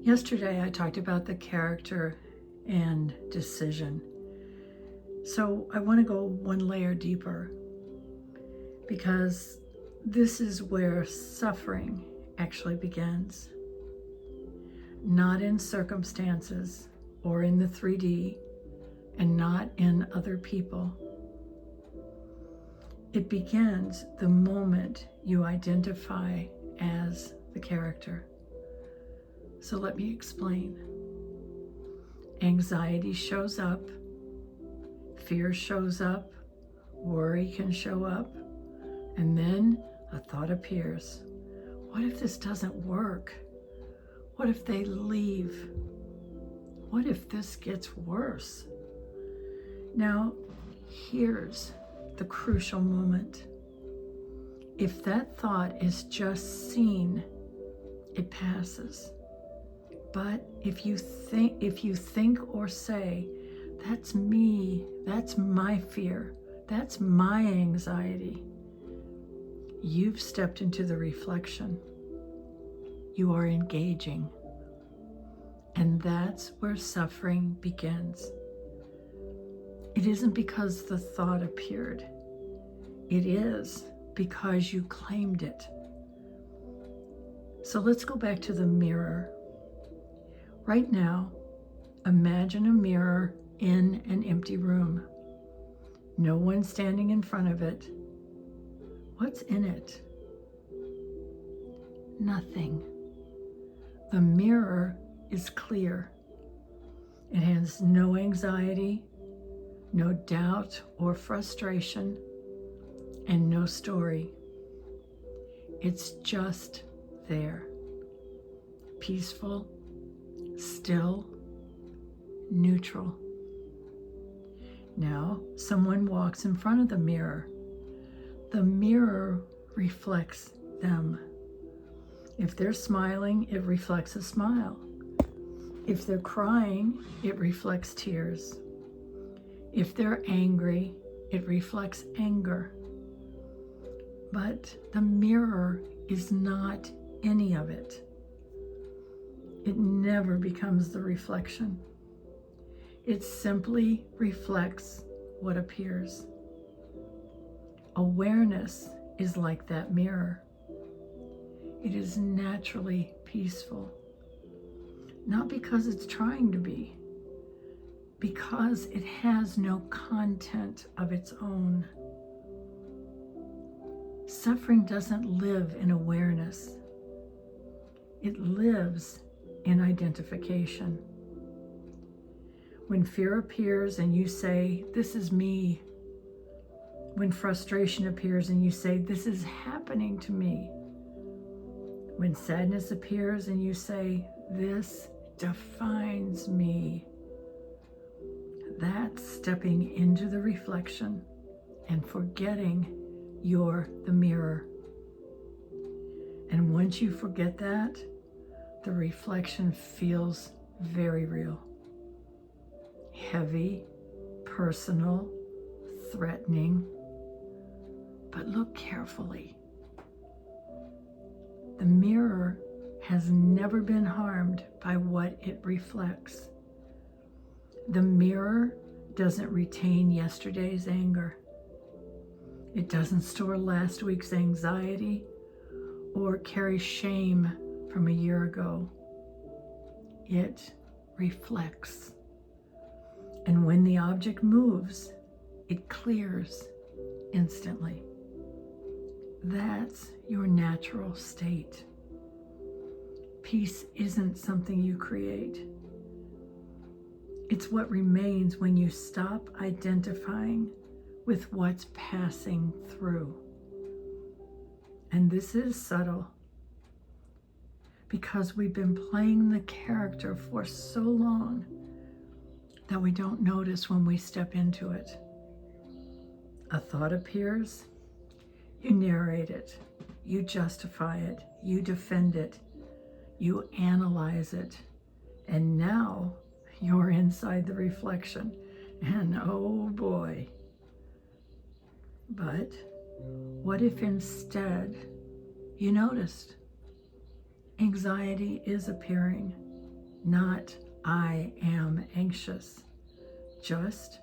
Yesterday, I talked about the character and decision. So I want to go one layer deeper because this is where suffering actually begins. Not in circumstances or in the 3D and not in other people. It begins the moment you identify as the character. So let me explain. Anxiety shows up, fear shows up, worry can show up, and then a thought appears. What if this doesn't work? What if they leave? What if this gets worse? Now, here's the crucial moment. If that thought is just seen, it passes. But if you think or say, that's me, that's my fear, that's my anxiety, you've stepped into the reflection. You are engaging. And that's where suffering begins. It isn't because the thought appeared. It is because you claimed it. So let's go back to the mirror. Right now, imagine a mirror in an empty room. No one standing in front of it. What's in it? Nothing. The mirror is clear. It has no anxiety, no doubt or frustration, and no story. It's just there. Peaceful, still, neutral. Now, someone walks in front of the mirror. The mirror reflects them. If they're smiling, it reflects a smile. If they're crying, it reflects tears. If they're angry, it reflects anger. But the mirror is not any of it. It never becomes the reflection. It simply reflects what appears. Awareness is like that mirror. It is naturally peaceful. Not because it's trying to be, because it has no content of its own. Suffering doesn't live in awareness. It lives in identification. When fear appears and you say, this is me. When frustration appears and you say, this is happening to me. When sadness appears and you say, this defines me. That's stepping into the reflection and forgetting you're the mirror. And once you forget that, the reflection feels very real. Heavy, personal, threatening. But look carefully. The mirror has never been harmed by what it reflects. The mirror doesn't retain yesterday's anger. It doesn't store last week's anxiety or carry shame from a year ago. It reflects. And when the object moves, it clears instantly. That's your natural state. Peace isn't something you create. It's what remains when you stop identifying with what's passing through. And this is subtle because we've been playing the character for so long that we don't notice when we step into it. A thought appears, you narrate it, you justify it, you defend it, you analyze it, and now you're inside the reflection, and oh boy. But what if instead you noticed anxiety is appearing, not I am anxious. Just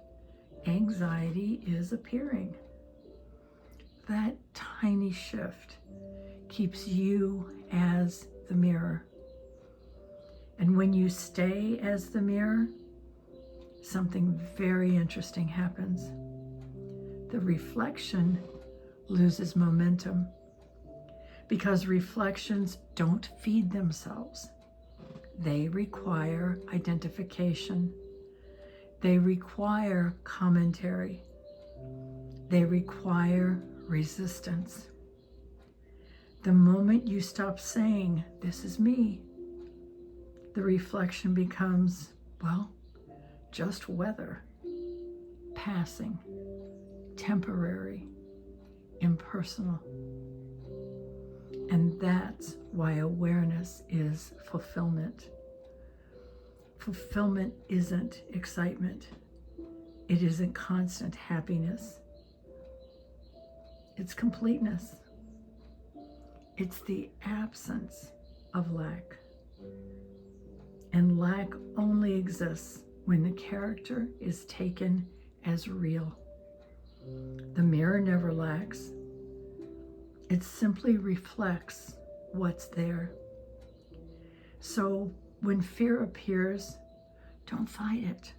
anxiety is appearing. That tiny shift keeps you as the mirror. And when you stay as the mirror, something very interesting happens. The reflection loses momentum because reflections don't feed themselves. They require identification. They require commentary. They require resistance. The moment you stop saying, "This is me," the reflection becomes, well, just weather, passing, temporary, impersonal. And that's why awareness is fulfillment. Fulfillment isn't excitement. It isn't constant happiness. It's completeness. It's the absence of lack. And lack only exists when the character is taken as real. The mirror never lacks. It simply reflects what's there. So when fear appears, don't fight it.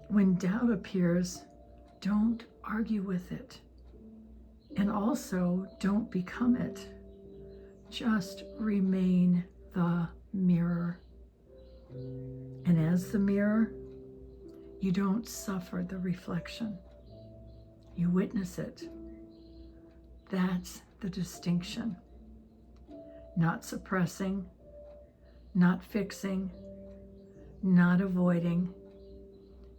When doubt appears, don't argue with it. And also, don't become it. Just remain the mirror. And as the mirror, you don't suffer the reflection. You witness it. That's the distinction. Not suppressing, not fixing, not avoiding,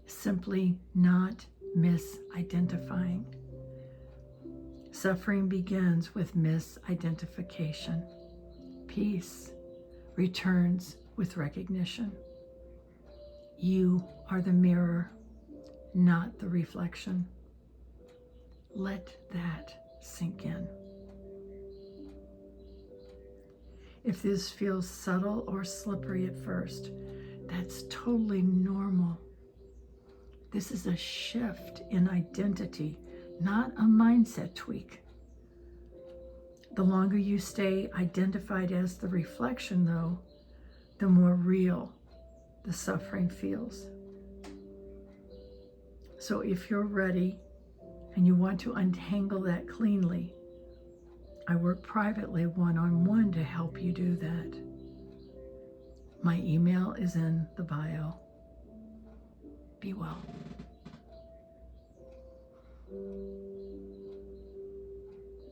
simply not misidentifying. Suffering begins with misidentification. Peace returns with recognition. You are the mirror, not the reflection. Let that sink in. If this feels subtle or slippery at first, that's totally normal. This is a shift in identity, not a mindset tweak. The longer you stay identified as the reflection, though, the more real the suffering feels. So if you're ready and you want to untangle that cleanly, I work privately one-on-one to help you do that. My email is in the bio. Be well.